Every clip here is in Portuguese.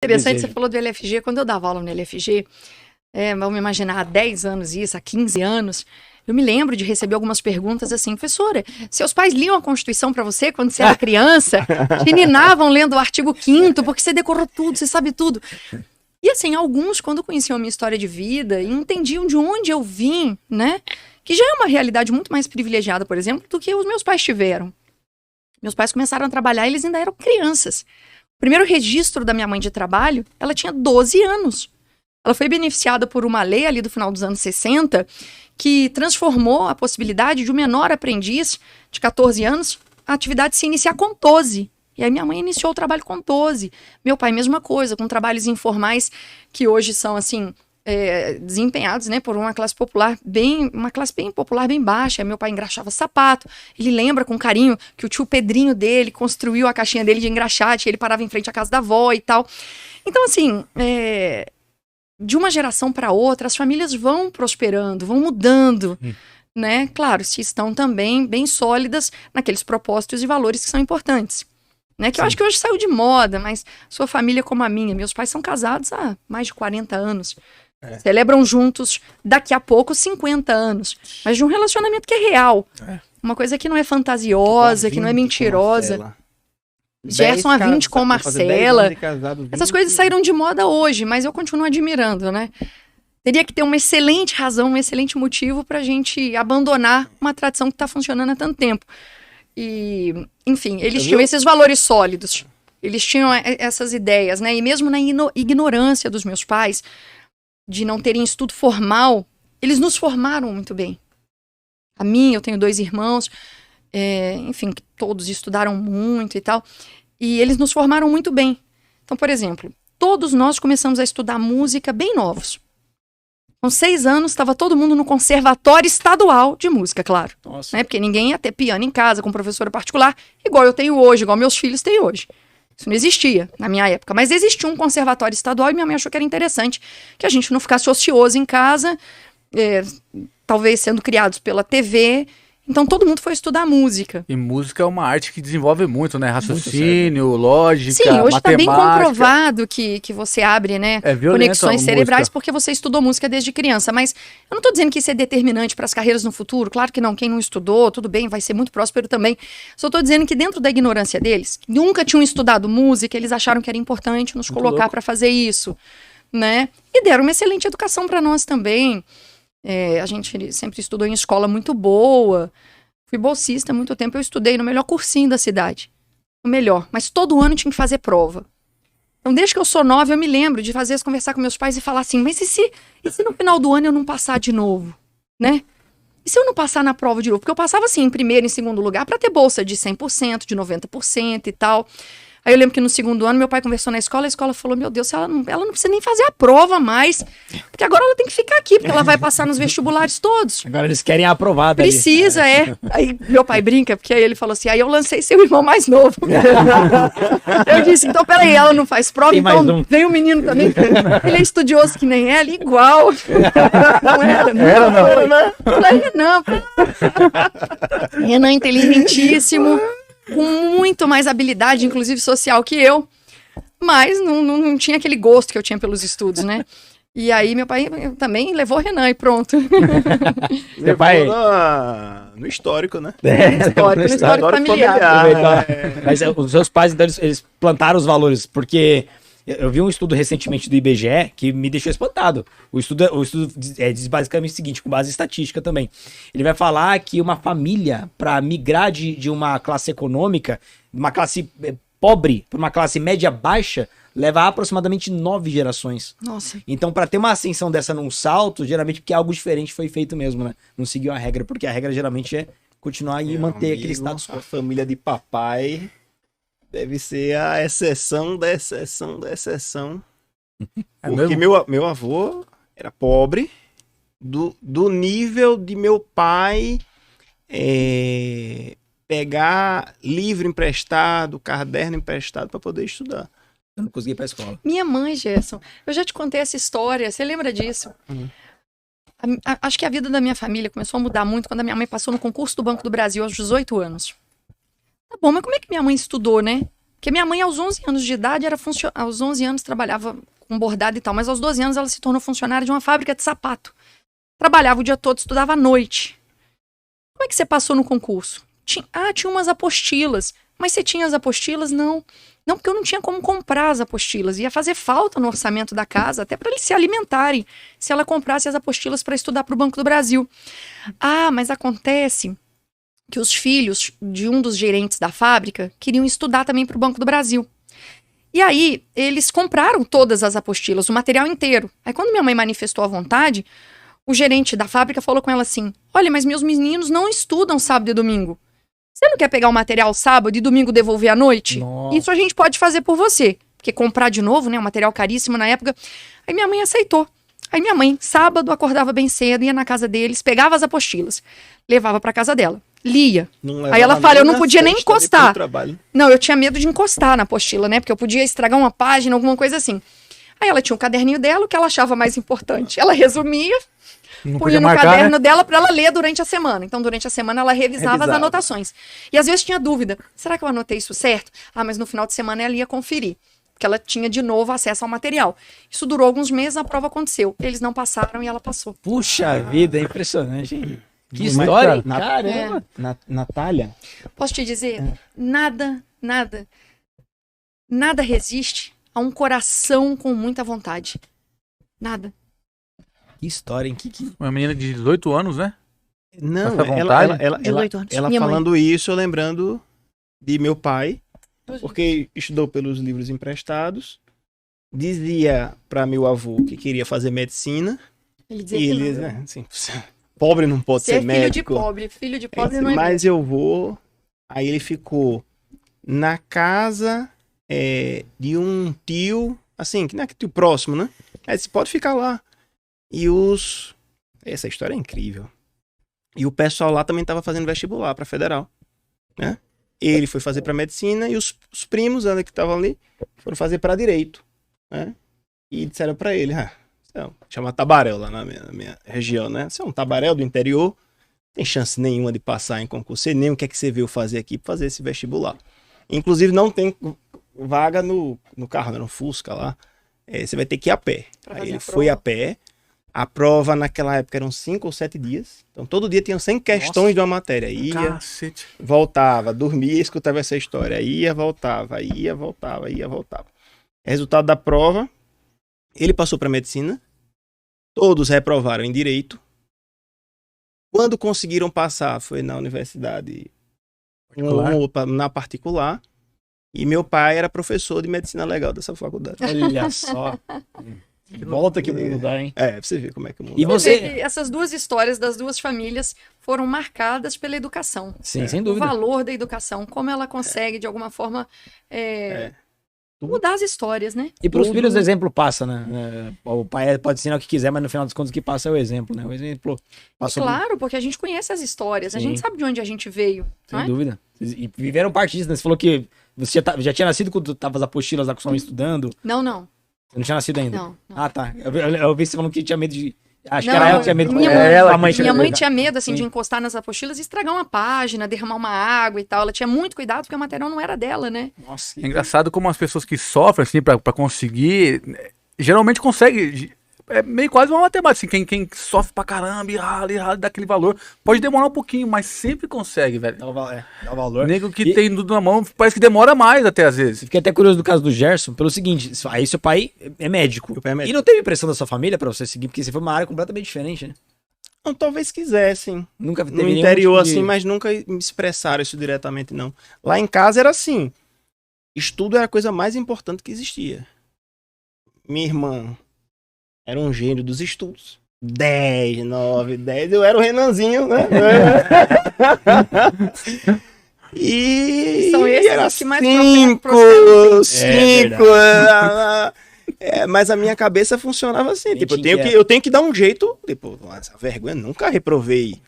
Interessante, você falou do LFG. Quando eu dava aula no LFG, vamos imaginar há 10 anos isso, há 15 anos, eu me lembro de receber algumas perguntas assim, professora, seus pais liam a Constituição para você quando você era criança? Te ninavam lendo o artigo 5º, porque você decorou tudo, você sabe tudo. E assim, alguns, quando conheciam a minha história de vida e entendiam de onde eu vim, né? Que já é uma realidade muito mais privilegiada, por exemplo, do que os meus pais tiveram. Meus pais começaram a trabalhar e eles ainda eram crianças. O primeiro registro da minha mãe de trabalho, ela tinha 12 anos. Ela foi beneficiada por uma lei ali do final dos anos 60, que transformou a possibilidade de um menor aprendiz de 14 anos, a atividade se iniciar com 12. E aí minha mãe iniciou o trabalho com 12. Meu pai, mesma coisa, com trabalhos informais que hoje são, assim, desempenhados, né, por uma classe popular uma classe bem popular, bem baixa. Meu pai engraxava sapato. Ele lembra com carinho que o tio Pedrinho dele construiu a caixinha dele de engraxate, ele parava em frente à casa da avó e tal. Então, assim, de uma geração para outra, as famílias vão prosperando, vão mudando, né? Claro, se estão também bem sólidas naqueles propósitos e valores que são importantes. Né, que eu acho que hoje saiu de moda, mas sua família como a minha, meus pais são casados há mais de 40 anos. Celebram juntos, daqui a pouco, 50 anos. Mas de um relacionamento que é real. Uma coisa que não é fantasiosa, que não é mentirosa. Gerson há 20 com Marcela. Essas coisas saíram de moda hoje, mas eu continuo admirando, né? Teria que ter uma excelente razão, um excelente motivo pra gente abandonar uma tradição que tá funcionando há tanto tempo. E, enfim, eles tinham esses valores sólidos. Eles tinham essas ideias, né? E mesmo na ignorância dos meus pais, de não terem estudo formal, eles nos formaram muito bem. A mim, eu tenho 2 irmãos, enfim, todos estudaram muito e tal. E eles nos formaram muito bem. Então, por exemplo, todos nós começamos a estudar música bem novos. Com 6 anos, estava todo mundo no conservatório estadual de música, claro. Nossa. Né? Porque ninguém ia ter piano em casa com professora particular, igual eu tenho hoje, igual meus filhos têm hoje. Isso não existia na minha época. Mas existia um conservatório estadual e minha mãe achou que era interessante que a gente não ficasse ocioso em casa, talvez sendo criados pela TV. Então todo mundo foi estudar música. E música é uma arte que desenvolve muito, né? Raciocínio, lógica, sim, hoje está bem matemática. comprovado que você abre, né, conexões cerebrais porque você estudou música desde criança. Mas eu não estou dizendo que isso é determinante para as carreiras no futuro. Claro que não. Quem não estudou, tudo bem, vai ser muito próspero também. Só estou dizendo que dentro da ignorância deles, que nunca tinham estudado música, eles acharam que era importante nos Muito colocar louco. para fazer isso, né? E deram uma excelente educação para nós também. A gente sempre estudou em escola muito boa. Fui bolsista há muito tempo. Eu estudei no melhor cursinho da cidade. O melhor. Mas todo ano tinha que fazer prova. Então, desde que eu sou nova, eu me lembro de conversar com meus pais e falar assim, mas e se no final do ano eu não passar de novo? Né? E se eu não passar na prova de novo? Porque eu passava assim, em primeiro e em segundo lugar, para ter bolsa de 100%, de 90% e tal. Aí eu lembro que no segundo ano, meu pai conversou na escola, a escola falou, meu Deus, ela não precisa nem fazer a prova mais, porque agora ela tem que ficar aqui, porque ela vai passar nos vestibulares todos. Agora eles querem a aprovada. Precisa, Aí meu pai brinca, porque aí ele falou assim, aí eu lancei seu irmão mais novo. Eu disse, então peraí, ela não faz prova, tem então vem o menino também. Ele é estudioso que nem ela, igual. Não era, né? Falei, Renan inteligentíssimo, com muito mais habilidade, inclusive social, que eu, mas não tinha aquele gosto que eu tinha pelos estudos, né? E aí meu pai também levou o Renan e pronto. Meu pai... No histórico, né? No histórico familiar. Mas os seus pais, então, eles plantaram os valores, porque eu vi um estudo recentemente do IBGE que me deixou espantado. O estudo diz basicamente o seguinte, com base em estatística também. Ele vai falar que uma família, para migrar de uma classe econômica, uma classe pobre para uma classe média baixa, leva aproximadamente 9 gerações. Nossa. Então, para ter uma ascensão dessa num salto, geralmente porque algo diferente foi feito mesmo, né? Não seguiu a regra, porque a regra geralmente é continuar e manter aquele status quo. A família de papai deve ser a exceção da exceção da exceção. Porque meu avô era pobre, do nível de meu pai pegar livro emprestado, caderno emprestado para poder estudar. Eu não consegui ir pra escola. Minha mãe, Gerson, eu já te contei essa história, você lembra disso? Acho que a vida da minha família começou a mudar muito quando a minha mãe passou no concurso do Banco do Brasil aos 18 anos. Tá bom, mas como é que minha mãe estudou, né? Porque minha mãe, aos 11 anos de idade, aos 11 anos trabalhava com bordado e tal, mas aos 12 anos ela se tornou funcionária de uma fábrica de sapato. Trabalhava o dia todo, estudava à noite. Como é que você passou no concurso? Tinha umas apostilas. Mas você tinha as apostilas? Não. Não, porque eu não tinha como comprar as apostilas. Ia fazer falta no orçamento da casa, até para eles se alimentarem, se ela comprasse as apostilas para estudar para o Banco do Brasil. Ah, mas acontece que os filhos de um dos gerentes da fábrica queriam estudar também para o Banco do Brasil. E aí, eles compraram todas as apostilas, o material inteiro. Aí, quando minha mãe manifestou a vontade, o gerente da fábrica falou com ela assim: olha, mas meus meninos não estudam sábado e domingo. Você não quer pegar o material sábado e domingo devolver à noite? Nossa. Isso a gente pode fazer por você. Porque comprar de novo, né, um material caríssimo na época. Aí minha mãe aceitou. Aí minha mãe, sábado, acordava bem cedo, ia na casa deles, pegava as apostilas, levava pra casa dela, lia. Aí ela fala, eu não podia nem encostar. Não, eu tinha medo de encostar na apostila, né? Porque eu podia estragar uma página, alguma coisa assim. Aí ela tinha um caderninho dela, o que ela achava mais importante. Ela resumia, punha no caderno dela para ela ler durante a semana. Então, durante a semana, ela revisava as anotações. E às vezes tinha dúvida. Será que eu anotei isso certo? Ah, mas no final de semana ela ia conferir. Porque ela tinha de novo acesso ao material. Isso durou alguns meses, a prova aconteceu. Eles não passaram e ela passou. Puxa vida, é impressionante, hein? Que história, hein? Caramba. Natália? Posso te dizer? Nada resiste a um coração com muita vontade. Nada. Que história, hein? Uma menina de 18 anos, né? Não, ela 18 anos. ela falando isso, eu lembrando de meu pai, porque estudou pelos livros emprestados, dizia para meu avô que queria fazer medicina. Ele dizia que não. Né, assim, pobre não pode ser médico. Filho de pobre não é mas eu vou. Aí ele ficou na casa de um tio, assim, que não é que tio próximo, né? Aí disse, pode ficar lá. Essa história é incrível. E o pessoal lá também estava fazendo vestibular para federal, né? Ele foi fazer para medicina e os primos que estavam ali foram fazer para direito, né? E disseram para ele, chama tabaréu lá na minha região, né? Você é um tabaréu do interior, tem chance nenhuma de passar em concurso, você nem o que é que você veio fazer aqui para fazer esse vestibular. Inclusive não tem vaga no carro, né? No Fusca lá. Você vai ter que ir a pé. Aí ele foi a pé. A prova naquela época eram 5 ou 7 dias. Então todo dia tinham 100 questões de uma matéria. Ia, voltava, dormia, escutava essa história. Ia, voltava. Resultado da prova, ele passou para medicina. Todos reprovaram em direito. Quando conseguiram passar, foi na universidade na particular. E meu pai era professor de medicina legal dessa faculdade. Olha só. Que volta que o mundo dá, hein? Pra você ver como é que o mundo E dá. você... Essas duas histórias das duas famílias foram marcadas pela educação. Sim, sem dúvida. O valor da educação, como ela consegue, de alguma forma, mudar as histórias, né? E para os filhos o exemplo passa, né? O pai pode ensinar o que quiser, mas no final das contas o que passa é o exemplo, né? O exemplo passou. Claro, porque a gente conhece as histórias, a gente sabe de onde a gente veio. Sem dúvida. E viveram parte disso, né? Você falou que você já tinha nascido quando tava as apostilas lá com sua mãe estudando? Não. Você não tinha nascido ainda? Não. Ah, tá. Eu vi você falando que tinha medo de... Acho Não, que era ela que tinha medo. Minha mãe tinha medo, assim, de encostar nas apostilas e estragar uma página, derramar uma água e tal. Ela tinha muito cuidado porque o material não era dela, né? Nossa. É engraçado como as pessoas que sofrem, assim, pra conseguir, geralmente conseguem. É meio quase uma matemática, assim, quem sofre pra caramba e rala, dá aquele valor, pode demorar um pouquinho, mas sempre consegue, velho. Dá o valor. O nego que tem tudo na mão, parece que demora mais até às vezes. Fiquei até curioso do caso do Gerson, pelo seguinte, aí seu pai é médico. Meu pai é médico. E não teve pressão da sua família pra você seguir, porque você foi uma área completamente diferente, né? Não, talvez quisessem. Nunca teve no interior, tipo assim, mas nunca me expressaram isso diretamente, não. Lá em casa era assim, estudo era a coisa mais importante que existia. Minha irmã era um gênio dos estudos. 10, 9, 10. Eu era o Renanzinho, né? E são esses era que mais 5. Mas a minha cabeça funcionava assim. Tipo, eu tenho que dar um jeito. Tipo, essa vergonha, nunca reprovei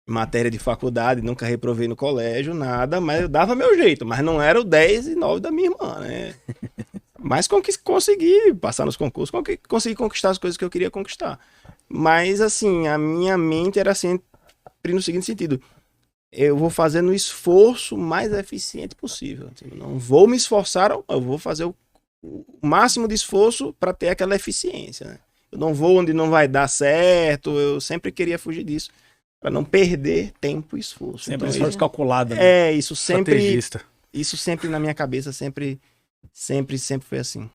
matéria de faculdade, nunca reprovei no colégio, nada. Mas eu dava meu jeito. Mas não era o 10 e 9 da minha irmã, né? Mas consegui passar nos concursos, consegui conquistar as coisas que eu queria conquistar. Mas, assim, a minha mente era sempre no seguinte sentido. eu vou fazer no esforço mais eficiente possível. Eu não vou me esforçar, eu vou fazer o máximo de esforço para ter aquela eficiência, né? Eu não vou onde não vai dar certo, eu sempre queria fugir disso, para não perder tempo e esforço. Sempre Então, esforço calculado. Né? isso sempre na minha cabeça, sempre foi assim.